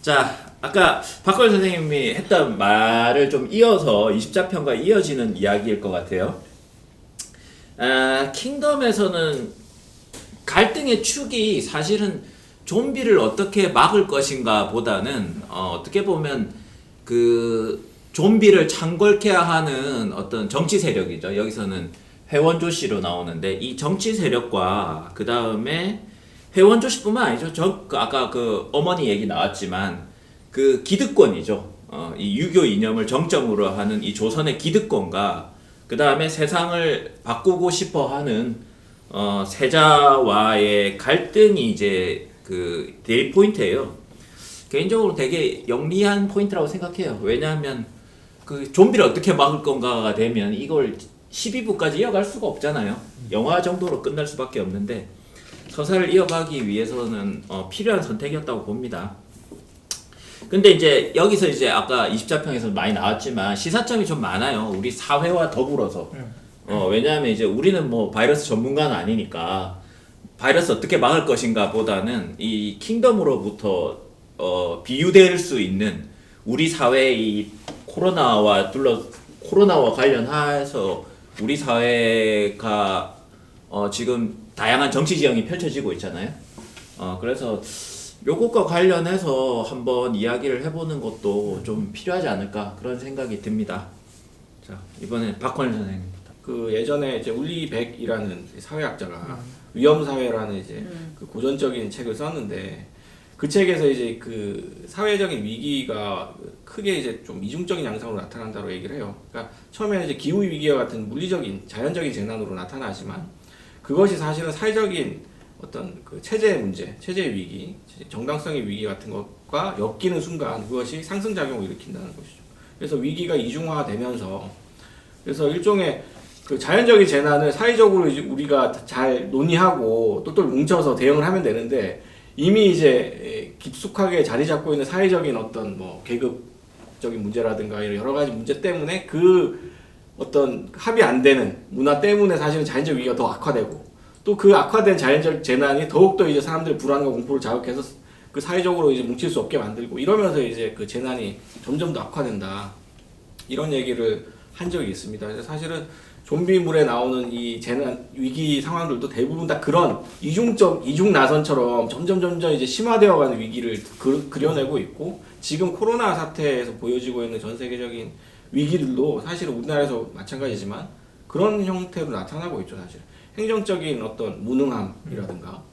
자, 아까 박걸 선생님이 했던 말을 좀 이어서 24편과 이어지는 이야기일 것 같아요. 킹덤에서는 갈등의 축이 사실은 좀비를 어떻게 막을 것인가 보다는 어떻게 보면 그 좀비를 창궐케 하는 어떤 정치 세력이죠. 여기서는 회원조 씨로 나오는데 이 정치 세력과 그 다음에 회원조 씨뿐만 아니죠. 아까 그 어머니 얘기 나왔지만 그 기득권이죠. 이 유교 이념을 정점으로 하는 이 조선의 기득권과 그 다음에 세상을 바꾸고 싶어 하는 세자와의 갈등이 이제 그 대립 포인트예요. 개인적으로 되게 영리한 포인트라고 생각해요. 왜냐하면 그 좀비를 어떻게 막을 건가가 되면 이걸 12부까지 이어갈 수가 없잖아요. 영화 정도로 끝날 수밖에 없는데 서사를 이어가기 위해서는 필요한 선택이었다고 봅니다. 근데 이제 여기서 이제 아까 24평에서 많이 나왔지만 시사점이 좀 많아요. 우리 사회와 더불어서. 왜냐하면 이제 우리는 뭐 바이러스 전문가는 아니니까 바이러스 어떻게 막을 것인가 보다는 이 킹덤으로부터 비유될 수 있는 우리 사회의 코로나와 관련해서 우리 사회가 지금 다양한 정치 지형이 펼쳐지고 있잖아요. 그래서 요것과 관련해서 한번 이야기를 해보는 것도 좀 필요하지 않을까 그런 생각이 듭니다. 자, 이번에 박헌일 선생님부터. 그 예전에 이제 울리백이라는 사회학자가 위험사회라는 이제 그 고전적인 책을 썼는데 그 책에서 이제 그 사회적인 위기가 크게 이제 좀 이중적인 양상으로 나타난다고 얘기를 해요. 그러니까 처음에는 이제 기후 위기와 같은 물리적인 자연적인 재난으로 나타나지만 그것이 사실은 사회적인 어떤 그 체제의 문제, 체제의 위기, 정당성의 위기 같은 것과 엮이는 순간 그것이 상승작용을 일으킨다는 것이죠. 그래서 위기가 이중화되면서 그래서 일종의 그 자연적인 재난을 사회적으로 이제 우리가 잘 논의하고 똘똘 뭉쳐서 대응을 하면 되는데 이미 이제 깊숙하게 자리 잡고 있는 사회적인 어떤 뭐 계급적인 문제라든가 이런 여러 가지 문제 때문에 그 어떤 합의 안 되는 문화 때문에 사실은 자연적 위기가 더 악화되고 또 그 악화된 자연적 재난이 더욱더 이제 사람들의 불안과 공포를 자극해서 그 사회적으로 이제 뭉칠 수 없게 만들고 이러면서 이제 그 재난이 점점 더 악화된다. 이런 얘기를 한 적이 있습니다. 그래서 사실은 좀비물에 나오는 이 재난 위기 상황들도 대부분 다 그런 이중 나선처럼 점점 이제 심화되어가는 위기를 그려내고 있고 지금 코로나 사태에서 보여지고 있는 전 세계적인 위기들도 사실은 우리나라에서 마찬가지지만 그런 형태로 나타나고 있죠. 사실 행정적인 어떤 무능함이라든가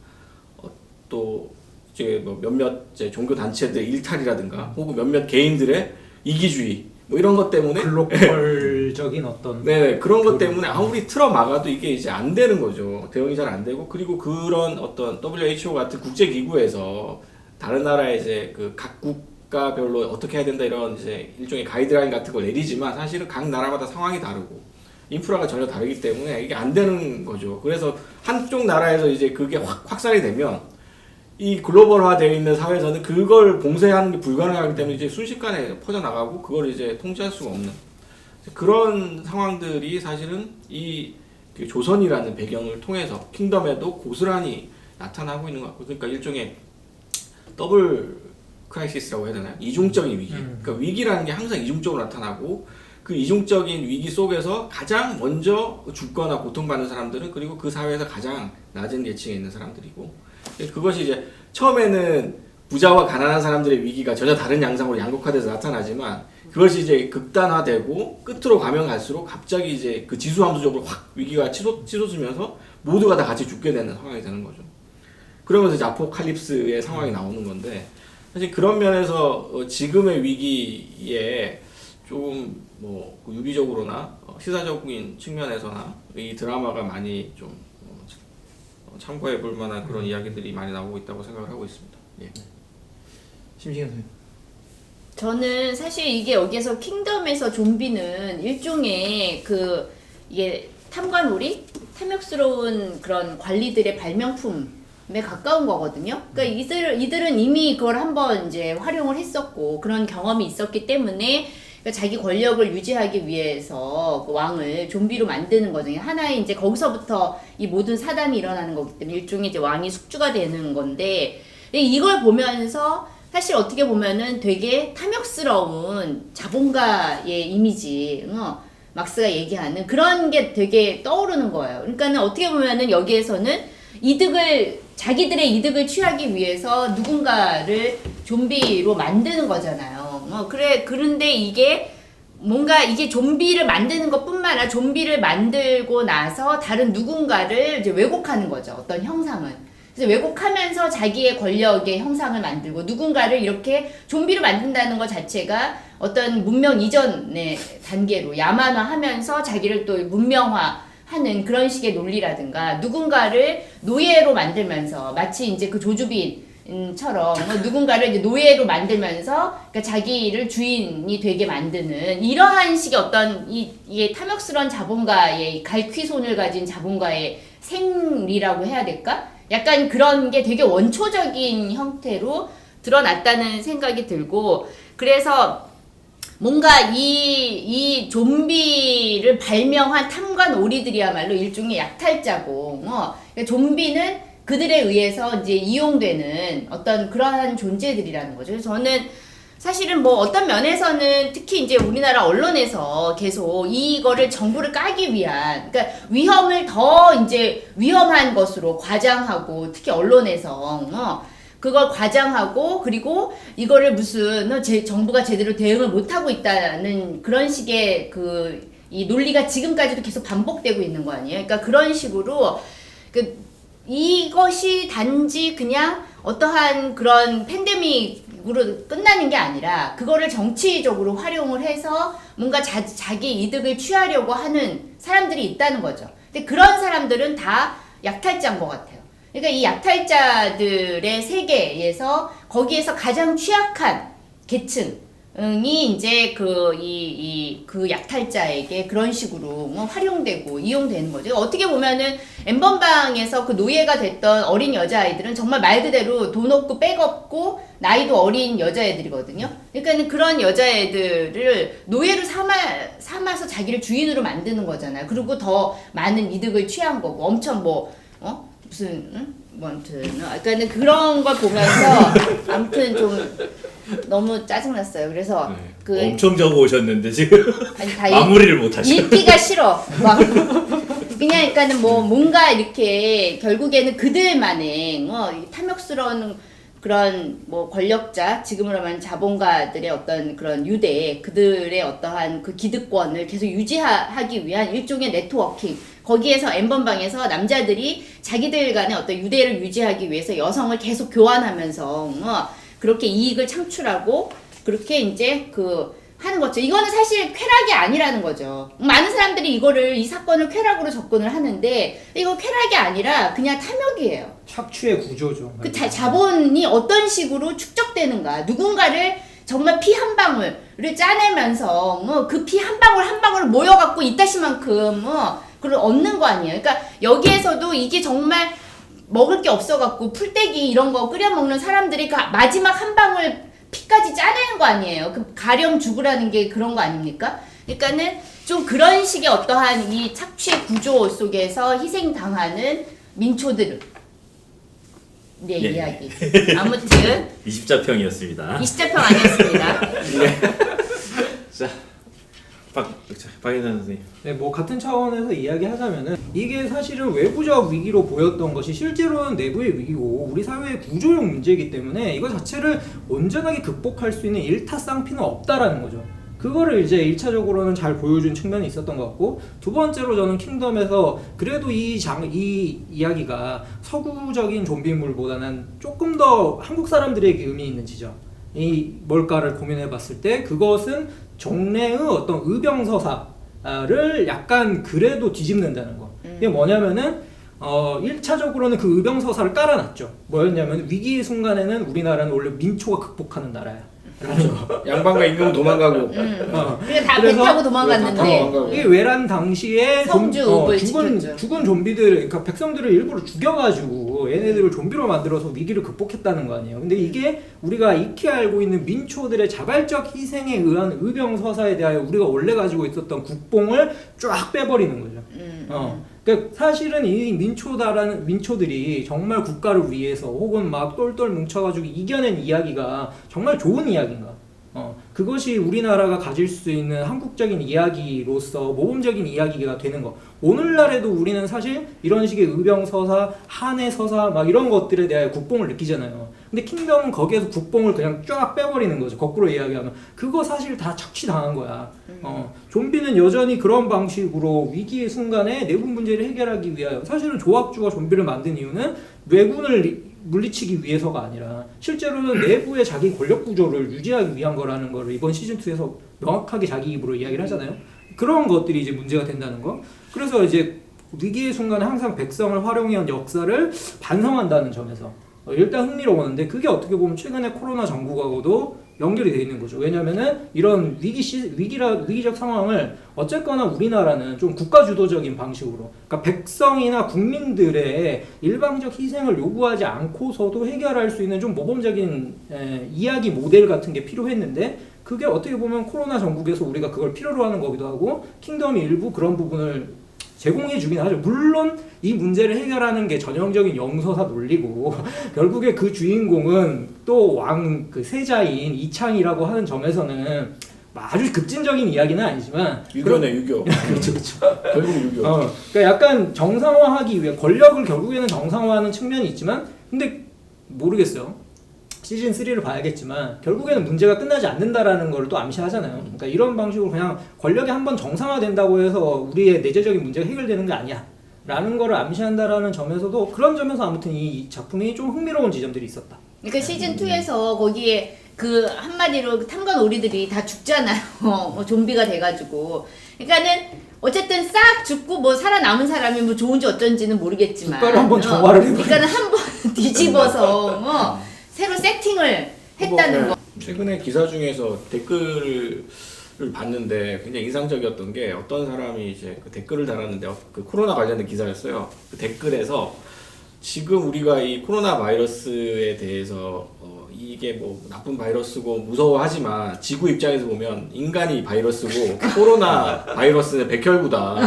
또 이제 뭐 몇몇 이제 종교 단체들의 일탈이라든가 혹은 몇몇 개인들의 이기주의 뭐 이런 것 때문에 글로벌적인 어떤 네 그런 것 때문에 아무리 틀어 막아도 이게 이제 안 되는 거죠. 대응이 잘 안 되고 그리고 그런 어떤 WHO 같은 국제 기구에서 다른 나라의 이제 그 각 국가별로 어떻게 해야 된다 이런 이제 일종의 가이드라인 같은 걸 내리지만 사실은 각 나라마다 상황이 다르고 인프라가 전혀 다르기 때문에 이게 안 되는 거죠. 그래서 한쪽 나라에서 이제 그게 확산이 되면 이 글로벌화되어 있는 사회에서는 그걸 봉쇄하는 게 불가능하기 때문에 이제 순식간에 퍼져나가고 그걸 이제 통제할 수가 없는 그런 상황들이 사실은 이 조선이라는 배경을 통해서 킹덤에도 고스란히 나타나고 있는 것 같고 그러니까 일종의 더블 크라이시스라고 해야 되나요? 이중적인 위기. 그러니까 위기라는 게 항상 이중적으로 나타나고 그 이중적인 위기 속에서 가장 먼저 죽거나 고통받는 사람들은 그리고 그 사회에서 가장 낮은 계층에 있는 사람들이고 그것이 이제 처음에는 부자와 가난한 사람들의 위기가 전혀 다른 양상으로 양극화돼서 나타나지만 그것이 이제 극단화되고 끝으로 가면 갈수록 갑자기 이제 그 지수함수적으로 확 위기가 치솟으면서 모두가 다 같이 죽게 되는 상황이 되는 거죠. 그러면서 이제 아포칼립스의 상황이 나오는 건데 사실 그런 면에서 지금의 위기에 좀 뭐 유기적으로나 시사적인 측면에서나 이 드라마가 많이 좀 참고해 볼 만한 그런 이야기들이 많이 나오고 있다고 생각을 하고 있습니다. 예. 심시경 선생님. 저는 사실 이게 여기에서 킹덤에서 좀비는 일종의 그 이게 탐관오리? 탐욕스러운 그런 관리들의 발명품에 가까운 거거든요. 그러니까 이들은 이미 그걸 한번 이제 활용을 했었고 그런 경험이 있었기 때문에 그러니까 자기 권력을 유지하기 위해서 그 왕을 좀비로 만드는 거죠. 하나의 이제 거기서부터 이 모든 사단이 일어나는 거기 때문에 일종의 이제 왕이 숙주가 되는 건데 이걸 보면서 사실 어떻게 보면은 되게 탐욕스러운 자본가의 이미지, 막스가 얘기하는 그런 게 되게 떠오르는 거예요. 그러니까는 어떻게 보면은 여기에서는 자기들의 이득을 취하기 위해서 누군가를 좀비로 만드는 거잖아요. 그런데 이게 뭔가 이게 좀비를 만드는 것뿐만 아니라 좀비를 만들고 나서 다른 누군가를 이제 왜곡하는 거죠. 어떤 형상은. 그래서 왜곡하면서 자기의 권력의 형상을 만들고 누군가를 이렇게 좀비로 만든다는 것 자체가 어떤 문명 이전의 단계로 야만화하면서 자기를 또 문명화하는 그런 식의 논리라든가 누군가를 노예로 만들면서 마치 이제 그 조주빈처럼 누군가를 이제 노예로 만들면서 그러니까 자기를 주인이 되게 만드는 이러한 식의 어떤 이게 탐욕스러운 자본가의 갈퀴손을 가진 자본가의 생리라고 해야 될까? 약간 그런 게 되게 원초적인 형태로 드러났다는 생각이 들고 그래서 뭔가 이 좀비를 발명한 탐관 오리들이야말로 일종의 약탈자고 그러니까 좀비는 그들에 의해서 이제 이용되는 어떤 그러한 존재들이라는 거죠. 그래서 저는 사실은 뭐 어떤 면에서는 특히 이제 우리나라 언론에서 계속 이거를 정부를 까기 위한 그러니까 위험을 더 이제 위험한 것으로 과장하고 특히 언론에서 그걸 과장하고 그리고 이거를 무슨 정부가 제대로 대응을 못하고 있다는 그런 식의 이 논리가 지금까지도 계속 반복되고 있는 거 아니에요. 그러니까 그런 식으로 이것이 단지 그냥 어떠한 그런 팬데믹으로 끝나는 게 아니라 그거를 정치적으로 활용을 해서 뭔가 자기 이득을 취하려고 하는 사람들이 있다는 거죠. 근데 그런 사람들은 다 약탈자인 것 같아요. 그러니까 이 약탈자들의 세계에서 거기에서 가장 취약한 계층이 이제 그 약탈자에게 그런 식으로 활용되고 이용되는 거죠. 어떻게 보면은 엠번방에서 그 노예가 됐던 어린 여자아이들은 정말 말 그대로 돈 없고 백 없고 나이도 어린 여자애들이거든요. 그러니까 그런 여자애들을 노예로 삼아서 자기를 주인으로 만드는 거잖아요. 그리고 더 많은 이득을 취한 거고 엄청 아무튼 그런 걸 보면서 아무튼 좀 너무 짜증났어요. 그래서 엄청 적어 오셨는데 지금 마무리를 못 하시고 읽기가 싫어. 그러니까는 뭔가 이렇게 결국에는 그들만의 탐욕스러운 그런 권력자 지금으로 말하면 자본가들의 어떤 그런 유대 그들의 어떠한 그 기득권을 계속 유지하기 위한 일종의 네트워킹 거기에서 N번방에서 남자들이 자기들 간의 어떤 유대를 유지하기 위해서 여성을 계속 교환하면서 그렇게 이익을 창출하고 그렇게 이제 하는 거죠. 이거는 사실 쾌락이 아니라는 거죠. 많은 사람들이 이 사건을 쾌락으로 접근을 하는데 이거 쾌락이 아니라 그냥 탐욕이에요. 착취의 구조죠. 그 자본이 어떤 식으로 축적되는가. 누군가를 정말 피 한 방울을 짜내면서 그 피 한 방울 한 방울 모여갖고 이따시만큼 그걸 얻는 거 아니에요. 그러니까 여기에서도 이게 정말 먹을 게 없어갖고 풀떼기 이런 거 끓여 먹는 사람들이 그 마지막 한 방울 피까지 짜내는 거 아니에요. 그 가령 죽으라는 게 그런 거 아닙니까? 그러니까는 좀 그런 식의 어떠한 이 착취 구조 속에서 희생당하는 민초들. 네, 이야기. 아무튼 20자평이었습니다. 20자평 아니었습니다. 자, 박인선 선생님. 네, 같은 차원에서 이야기하자면은 이게 사실은 외부적 위기로 보였던 것이 실제로는 내부의 위기고 우리 사회의 구조적 문제이기 때문에 이거 자체를 온전하게 극복할 수 있는 일타쌍피는 없다라는 거죠. 그거를 이제 1차적으로는 잘 보여준 측면이 있었던 것 같고 두 번째로 저는 킹덤에서 그래도 이 이야기가 서구적인 좀비물보다는 조금 더 한국 사람들에게 의미 있는 지점 이 뭘까를 고민해 봤을 때 그것은 종래의 어떤 의병서사를 약간 그래도 뒤집는다는 거. 이게 뭐냐면은 1차적으로는 그 의병서사를 깔아놨죠. 뭐였냐면 위기의 순간에는 우리나라는 원래 민초가 극복하는 나라야. 그렇죠. 양반과 임금 도망가고. 그래 다 배 타고 도망갔는데. 이게 외란 당시에 성주 죽은 좀비들, 그러니까 백성들을 일부러 죽여가지고 얘네들을 좀비로 만들어서 위기를 극복했다는 거 아니에요. 근데 이게 우리가 익히 알고 있는 민초들의 자발적 희생에 의한 의병 서사에 대하여 우리가 원래 가지고 있었던 국뽕을 쫙 빼버리는 거죠. 그러니까 사실은 이 민초들이 정말 국가를 위해서 혹은 막 똘똘 뭉쳐가지고 이겨낸 이야기가 정말 좋은 이야기인가? 그것이 우리나라가 가질 수 있는 한국적인 이야기로서 모범적인 이야기가 되는 거. 오늘날에도 우리는 사실 이런 식의 의병서사, 한해서사 막 이런 것들에 대해 국뽕을 느끼잖아요. 근데 킹덤은 거기에서 국뽕을 그냥 쫙 빼버리는 거죠. 거꾸로 이야기하면. 그거 사실 다 착취당한 거야. 좀비는 여전히 그런 방식으로 위기의 순간에 내부 문제를 해결하기 위하여 사실은 조합주가 좀비를 만든 이유는 왜군을 물리치기 위해서가 아니라 실제로는 내부의 자기 권력 구조를 유지하기 위한 거라는 걸 이번 시즌2에서 명확하게 자기 입으로 이야기를 하잖아요. 그런 것들이 이제 문제가 된다는 거. 그래서 이제 위기의 순간에 항상 백성을 활용해온 역사를 반성한다는 점에서 일단 흥미로웠는데 그게 어떻게 보면 최근에 코로나 전국하고도 연결이 돼 있는 거죠. 왜냐면은 이런 위기적 상황을 어쨌거나 우리나라는 좀 국가 주도적인 방식으로, 그러니까 백성이나 국민들의 일방적 희생을 요구하지 않고서도 해결할 수 있는 좀 모범적인 이야기 모델 같은 게 필요했는데 그게 어떻게 보면 코로나 전국에서 우리가 그걸 필요로 하는 거기도 하고 킹덤이 일부 그런 부분을 제공해 주긴 하죠. 물론 이 문제를 해결하는 게 전형적인 영서사 논리고 결국에 그 주인공은 또 왕 그 세자인 이창이라고 하는 점에서는 아주 급진적인 이야기는 아니지만 유교네 유교. 그렇죠, 그렇죠. 결국 유교. 그러니까 약간 정상화하기 위해 권력을 결국에는 정상화하는 측면이 있지만 근데 모르겠어요. 시즌 3를 봐야겠지만 결국에는 문제가 끝나지 않는다라는 걸 또 암시하잖아요. 그러니까 이런 방식으로 그냥 권력이 한번 정상화된다고 해서 우리의 내재적인 문제가 해결되는 게 아니야 라는 거를 암시한다라는 점에서도 그런 점에서 아무튼 이 작품이 좀 흥미로운 지점들이 있었다. 그러니까 시즌 2에서 거기에 그 한마디로 탐관오리들이 다 죽잖아요. 좀비가 돼가지고. 그러니까는 어쨌든 싹 죽고 뭐 살아남은 사람이 뭐 좋은지 어쩐지는 모르겠지만. 국가를 한번 정화를 해버려. 그러니까는 한번 뒤집어서 새로 세팅을 했다는 거. 최근에 기사 중에서 댓글을 봤는데 굉장히 인상적이었던 게 어떤 사람이 이제 그 댓글을 달았는데 그 코로나 관련된 기사였어요. 그 댓글에서 지금 우리가 이 코로나 바이러스에 대해서 이게 뭐 나쁜 바이러스고 무서워하지만 지구 입장에서 보면 인간이 바이러스고 코로나 바이러스는 백혈구다.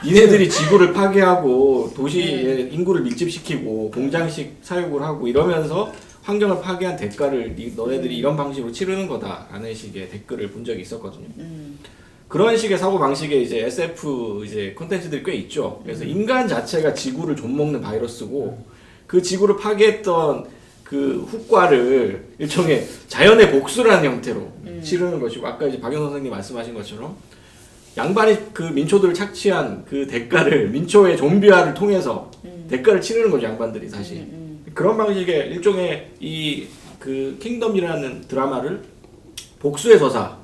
니네들이 지구를 파괴하고 도시의 인구를 밀집시키고 공장식 사육을 하고 이러면서 환경을 파괴한 대가를 너네들이 이런 방식으로 치르는 거다라는 식의 댓글을 본 적이 있었거든요. 그런 식의 사고 방식에 이제 SF 이제 콘텐츠들이 꽤 있죠. 그래서 인간 자체가 지구를 좀먹는 바이러스고 그 지구를 파괴했던 그 후과를 일종의 자연의 복수라는 형태로 치르는 것이고 아까 이제 박영 선생님 말씀하신 것처럼 양반이 그 민초들을 착취한 그 대가를 민초의 좀비화를 통해서 대가를 치르는 거죠 양반들이 사실. 그런 방식의 일종의 이 그 킹덤이라는 드라마를 복수의 서사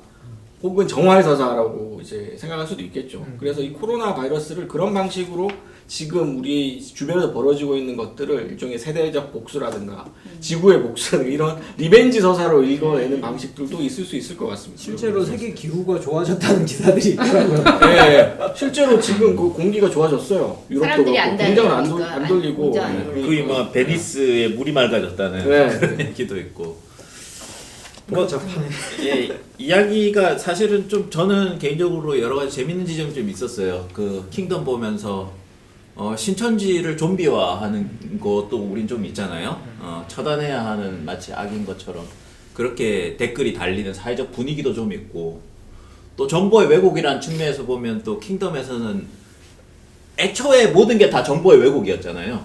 혹은 정화의 서사라고 이제 생각할 수도 있겠죠. 그래서 이 코로나 바이러스를 그런 방식으로 지금 우리 주변에서 벌어지고 있는 것들을 일종의 세대적 복수라든가 지구의 복수라든가 이런 리벤지 서사로 읽어내는 방식들도 있을 수 있을 것 같습니다. 실제로 세계 기후가 좋아졌다는 기사들이 있더라고요. 네, 실제로 지금 그 공기가 좋아졌어요. 유럽도 사람들이 그렇고 안 공장을 안 돌리고 거의 뭐 베니스에 물이 맑아졌다는 그런 얘기도 있고. 뭐 예, 이야기가 사실은 좀 저는 개인적으로 여러 가지 재밌는 지점이 좀 있었어요. 그 킹덤 보면서 신천지를 좀비화하는 것도 우린 좀 있잖아요. 처단해야 하는 마치 악인 것처럼 그렇게 댓글이 달리는 사회적 분위기도 좀 있고 또 정보의 왜곡이라는 측면에서 보면 또 킹덤에서는 애초에 모든 게 다 정보의 왜곡이었잖아요.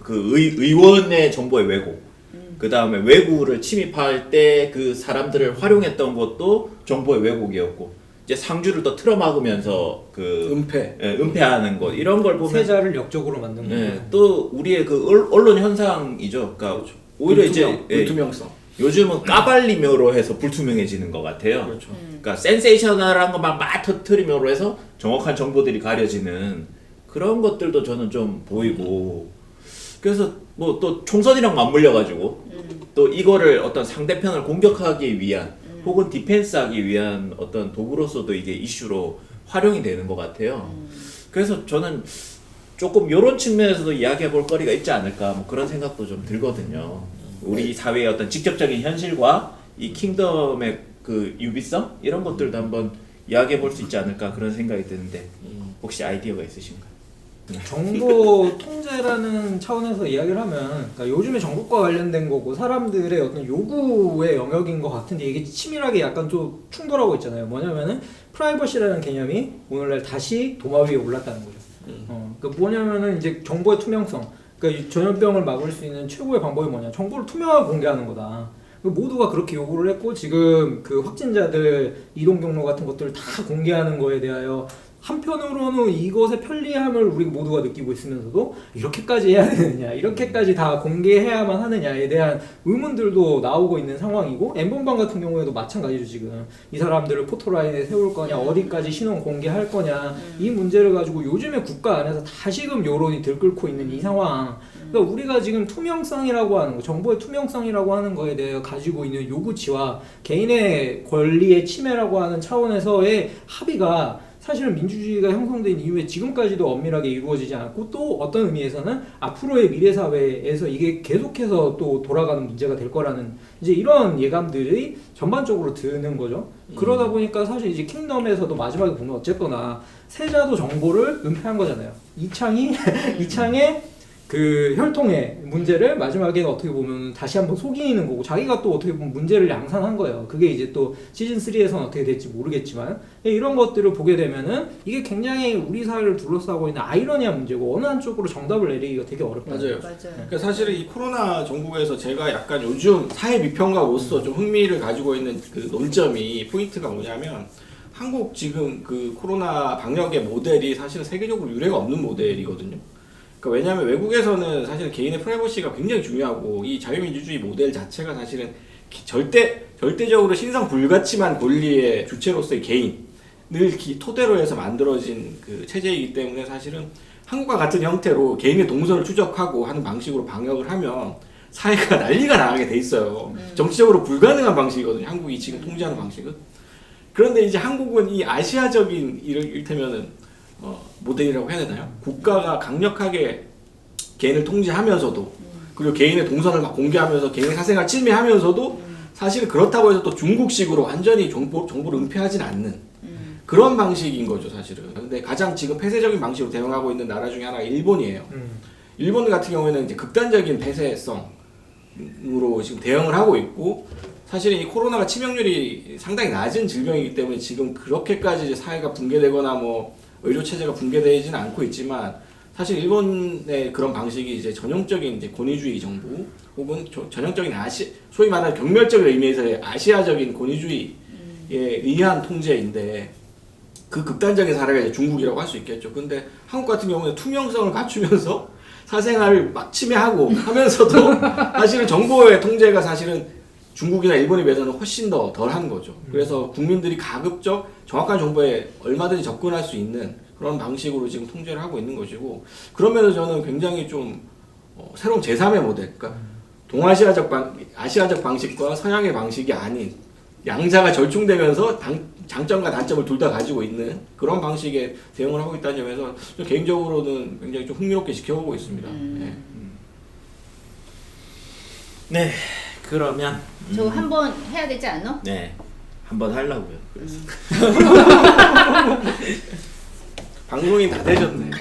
의원의 정보의 왜곡. 그 다음에 외구를 침입할 때 그 사람들을 활용했던 것도 정보의 왜곡이었고 이제 상주를 또 틀어막으면서 은폐하는 것 이런 걸 보면 세자를 역적으로 만든 거예요. 또 우리의 그 언론 현상이죠. 그러니까 그렇죠. 오히려 이제 불투명성. 요즘은 까발림으로 해서 불투명해지는 것 같아요. 그렇죠. 그러니까 센세이셔널한 것만 막 터트리므로 해서 정확한 정보들이 가려지는 그런 것들도 저는 좀 보이고 그래서 뭐 또 총선이랑 맞물려가지고 또 이거를 어떤 상대편을 공격하기 위한 혹은 디펜스하기 위한 어떤 도구로서도 이게 이슈로 활용이 되는 것 같아요. 그래서 저는 조금 이런 측면에서도 이야기해 볼 거리가 있지 않을까 뭐 그런 생각도 좀 들거든요. 우리 사회의 어떤 직접적인 현실과 이 킹덤의 그 유비성 이런 것들도 한번 이야기해 볼 수 있지 않을까 그런 생각이 드는데 혹시 아이디어가 있으신가요? 정보 통제라는 차원에서 이야기를 하면 그러니까 요즘에 정보과 관련된 거고 사람들의 어떤 요구의 영역인 것 같은데 이게 치밀하게 약간 좀 충돌하고 있잖아요. 뭐냐면은 프라이버시라는 개념이 오늘날 다시 도마 위에 올랐다는 거죠. 그러니까 뭐냐면은 이제 정보의 투명성. 그러니까 이 전염병을 막을 수 있는 최고의 방법이 뭐냐? 정보를 투명하게 공개하는 거다. 모두가 그렇게 요구를 했고 지금 그 확진자들 이동 경로 같은 것들을 다 공개하는 거에 대하여 한편으로는 이것의 편리함을 우리 모두가 느끼고 있으면서도 이렇게까지 해야 되느냐, 이렇게까지 다 공개해야만 하느냐에 대한 의문들도 나오고 있는 상황이고 N번방 같은 경우에도 마찬가지죠. 지금 이 사람들을 포토라인에 세울 거냐, 어디까지 신원 공개할 거냐 이 문제를 가지고 요즘에 국가 안에서 다시금 여론이 들끓고 있는 이 상황. 그러니까 우리가 지금 투명성이라고 하는 거, 정보의 투명성이라고 하는 거에 대해 가지고 있는 요구치와 개인의 권리의 침해라고 하는 차원에서의 합의가 사실은 민주주의가 형성된 이후에 지금까지도 엄밀하게 이루어지지 않았고 또 어떤 의미에서는 앞으로의 미래 사회에서 이게 계속해서 또 돌아가는 문제가 될 거라는 이제 이런 예감들이 전반적으로 드는 거죠. 그러다 보니까 사실 이제 킹덤에서도 마지막에 보면 어쨌거나 세자도 정보를 은폐한 거잖아요. 이창의 그 혈통의 문제를 마지막에 어떻게 보면 다시 한번 속이는 거고 자기가 또 어떻게 보면 문제를 양산한 거예요. 그게 이제 또 시즌 3에서는 어떻게 될지 모르겠지만 이런 것들을 보게 되면은 이게 굉장히 우리 사회를 둘러싸고 있는 아이러니한 문제고 어느 한쪽으로 정답을 내리기가 되게 어렵다. 맞아요. 그러니까 사실은 이 코로나 정국에서 제가 약간 요즘 사회 비평가로서 좀 흥미를 가지고 있는 그 논점이 포인트가 뭐냐면 한국 지금 그 코로나 방역의 모델이 사실은 세계적으로 유례가 없는 모델이거든요. 그러니까 왜냐하면 외국에서는 사실 개인의 프라이버시가 굉장히 중요하고 이 자유민주주의 모델 자체가 사실은 절대적으로 신상 불가침한 권리의 주체로서의 개인을 토대로 해서 만들어진 그 체제이기 때문에 사실은 한국과 같은 형태로 개인의 동선을 추적하고 하는 방식으로 방역을 하면 사회가 난리가 나게 돼 있어요. 정치적으로 불가능한 방식이거든요. 한국이 지금 통제하는 방식은. 그런데 이제 한국은 이 아시아적인 이를테면은 모델이라고 해야 되나요? 국가가 강력하게 개인을 통제하면서도 그리고 개인의 동선을 막 공개하면서 개인의 사생활 침해하면서도 사실 그렇다고 해서 또 중국식으로 완전히 정보를 은폐하진 않는 그런 방식인 거죠, 사실은. 근데 가장 지금 폐쇄적인 방식으로 대응하고 있는 나라 중에 하나가 일본이에요. 일본 같은 경우에는 이제 극단적인 폐쇄성으로 지금 대응을 하고 있고 사실은 이 코로나가 치명률이 상당히 낮은 질병이기 때문에 지금 그렇게까지 이제 사회가 붕괴되거나 뭐 의료 체제가 붕괴되지는 않고 있지만 사실 일본의 그런 방식이 이제 전형적인 이제 권위주의 정부 혹은 전형적인 소위 말하는 경멸적인 의미에서의 아시아적인 권위주의에 의한 통제인데 그 극단적인 사례가 이제 중국이라고 할 수 있겠죠. 근데 한국 같은 경우는 투명성을 갖추면서 사생활을 막 침해하고 하면서도 사실은 정보의 통제가 사실은 중국이나 일본에 비해서는 훨씬 더 덜한 거죠. 그래서 국민들이 가급적 정확한 정보에 얼마든지 접근할 수 있는 그런 방식으로 지금 통제를 하고 있는 것이고 그러면서 저는 굉장히 좀 새로운 제3의 모델, 그러니까 아시아적 방식과 서양의 방식이 아닌 양자가 절충되면서 장점과 단점을 둘 다 가지고 있는 그런 방식의 대응을 하고 있다는 점에서 개인적으로는 굉장히 좀 흥미롭게 지켜보고 있습니다. 네, 그러면 저 한번 해야 되지 않아? 네, 한번 하려고요. 그래서 방송이 다 되셨네.